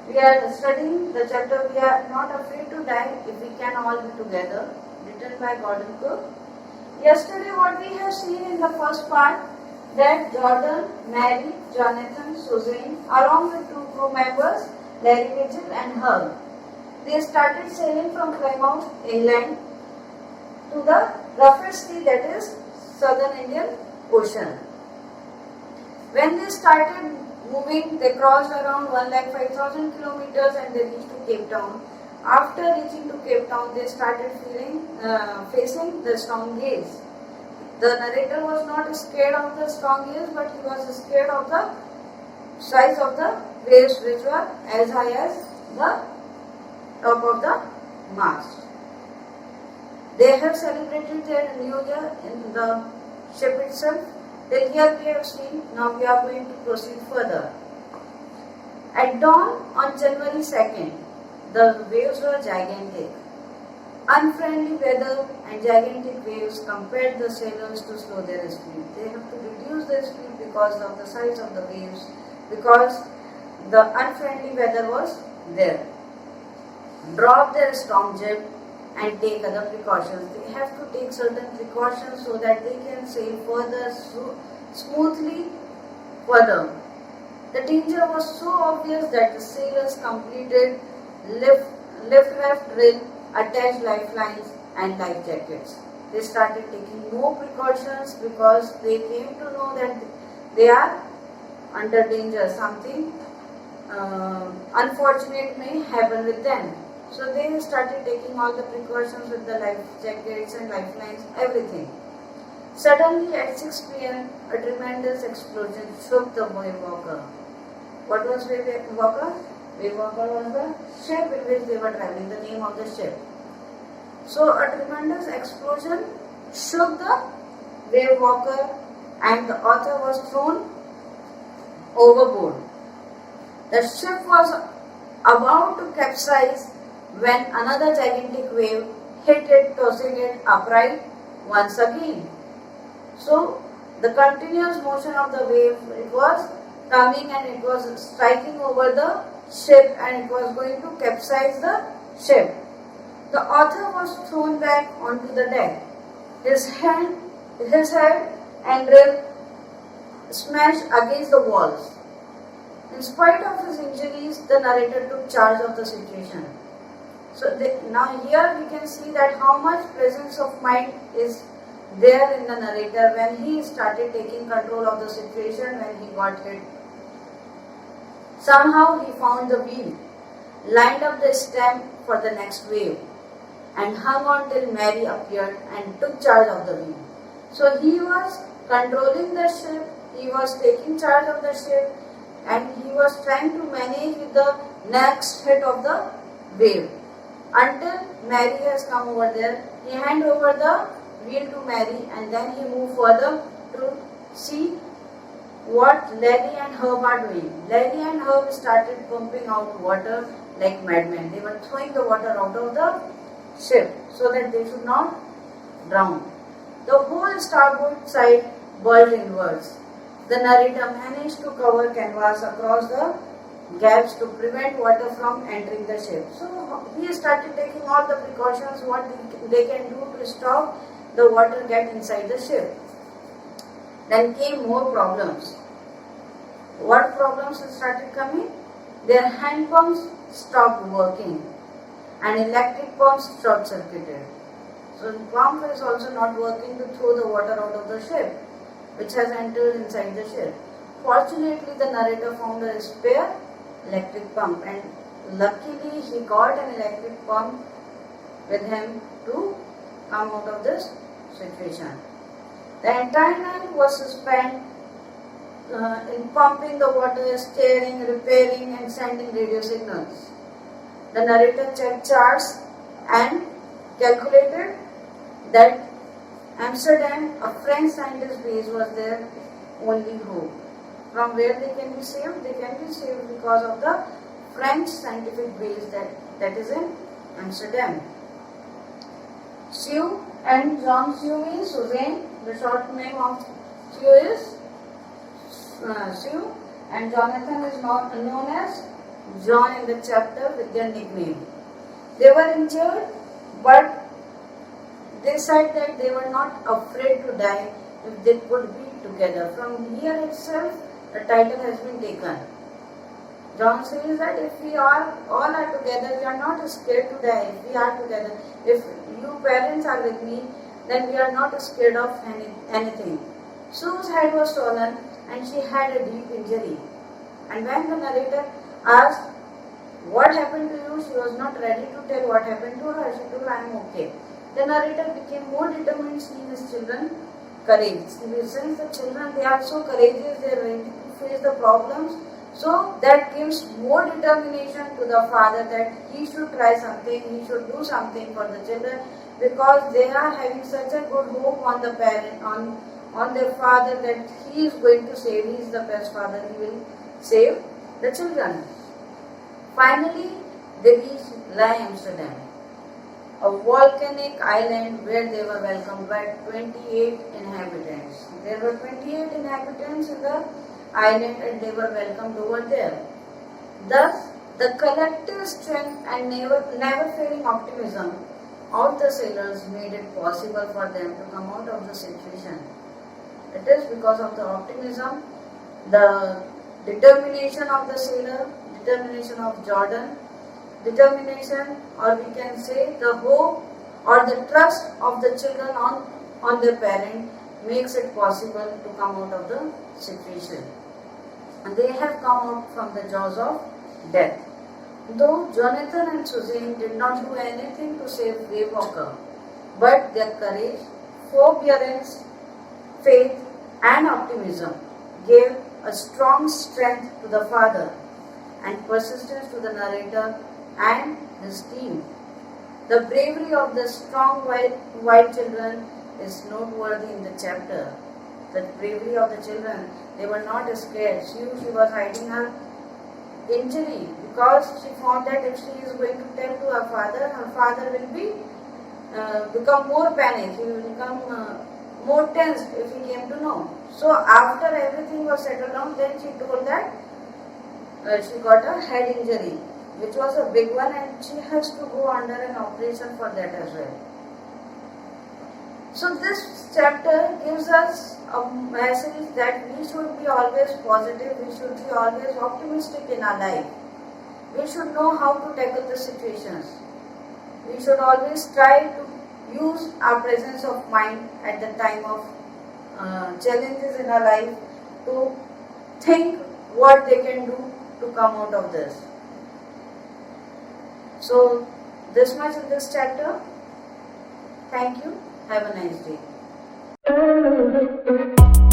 We are studying the chapter We Are Not Afraid to Die If We Can All Be Together, written by Gordon Cook. Yesterday what we have seen in the first part, that Jordan, Mary, Jonathan, Suzanne along with two crew members, Larry Mitchell and Herb, they started sailing from Plymouth, England to the roughest sea, that is Southern Indian Ocean. When they started moving, they crossed around 1,05,000 kilometers and they reached to Cape Town. After reaching to Cape Town, they started facing the storm gales. The narrator was not scared of the storm gales, but he was scared of the size of the waves, which were as high as the top of the mast. They have celebrated their New Year in the ship itself. Till here we have seen. Now we are going to proceed further. At dawn on January 2nd, the waves were gigantic. Unfriendly weather and gigantic waves compelled the sailors to slow their speed. They have to reduce their speed because of the size of the waves, because the unfriendly weather was there. Drop their storm jib and take other precautions. They have to take certain precautions so that they can sail further smoothly further. The danger was so obvious that the sailors completed lift-raft drill, attached lifelines and life jackets. They started taking more precautions because they came to know that they are under danger. Something unfortunate may happen with them. So they started taking all the precautions with the life jackets and lifelines, everything. Suddenly at 6 p.m., a tremendous explosion shook the Wave Walker. What was Wave Walker? Wave Walker was the ship in which they were traveling, the name of the ship. So a tremendous explosion shook the Wave Walker and the author was thrown overboard. The ship was about to capsize when another gigantic wave hit it, tossing it upright once again. So the continuous motion of the wave, it was coming and it was striking over the ship and it was going to capsize the ship. The author was thrown back onto the deck. His head and rib smashed against the walls. In spite of his injuries, the narrator took charge of the situation. So now here we can see that how much presence of mind is there in the narrator when he started taking control of the situation when he got hit. Somehow he found the wheel, lined up the stem for the next wave and hung on till Mary appeared and took charge of the wheel. So he was controlling the ship, he was taking charge of the ship and he was trying to manage with the next hit of the wave. Until Mary has come over there, he handed over the wheel to Mary and then he moved further to see what Larry and Herb are doing. Larry and Herb started pumping out water like madmen. They were throwing the water out of the ship so that they should not drown. The whole starboard side bulged inwards. The narrator managed to cover canvas across the gaps to prevent water from entering the ship. So he started taking all the precautions what they can do to stop the water get inside the ship. Then came more problems. What problems started coming? Their hand pumps stopped working and electric pumps short circuited. So the pump is also not working to throw the water out of the ship, which has entered inside the ship. Fortunately, the narrator found a spare electric pump and luckily he got an electric pump with him to come out of this situation. The entire night was spent in pumping the water, steering, repairing and sending radio signals. The narrator checked charts and calculated that Amsterdam, a French scientist base, was their only hope. From where they can be saved? They can be saved because of the French scientific base that is in Amsterdam. Sue and John Sue means Suzanne. The short name of Sue is Sue and Jonathan is known as John in the chapter with their nickname. They were injured, but they said that they were not afraid to die if they could be together. From here itself, the title has been taken. John says that if we are all are together, we are not scared to die. If we are together, if you parents are with me, then we are not scared of anything. Sue's head was swollen and she had a deep injury. And when the narrator asked what happened to you, she was not ready to tell what happened to her. She told, I am okay. The narrator became more determined seeing his children courage. Since the children, they are so courageous, they are ready to face the problems. So that gives more determination to the father that he should try something, he should do something for the children, because they are having such a good hope on the parent, on their father, that he is going to save, he is the best father, he will save the children. Finally, they reached La Amsterdam, a volcanic island where they were welcomed by 28 inhabitants. There were 28 inhabitants in the island and they were welcomed over there. Thus, the collective strength and never failing optimism of the sailors made it possible for them to come out of the situation. It is because of the optimism, the determination of the sailor, determination of Jordan, determination, or we can say the hope or the trust of the children on their parent makes it possible to come out of the situation. And they have come out from the jaws of death. Though Jonathan and Suzanne did not do anything to save Waywalker, but their courage, forbearance, faith, and optimism gave a strong strength to the father and persistence to the narrator and his team. The bravery of the strong wild children is noteworthy in the chapter. The bravery of the children, they were not scared. She was hiding her injury because she found that if she is going to tell to her father will be become more panicked. He will become more tense if he came to know. So after everything was settled down, then she told that she got a head injury, which was a big one, and she has to go under an operation for that as well. So this chapter gives us a message that we should be always positive, we should be always optimistic in our life. We should know how to tackle the situations. We should always try to use our presence of mind at the time of challenges in our life to think what they can do to come out of this. So this much in this chapter. Thank you. Have a nice day.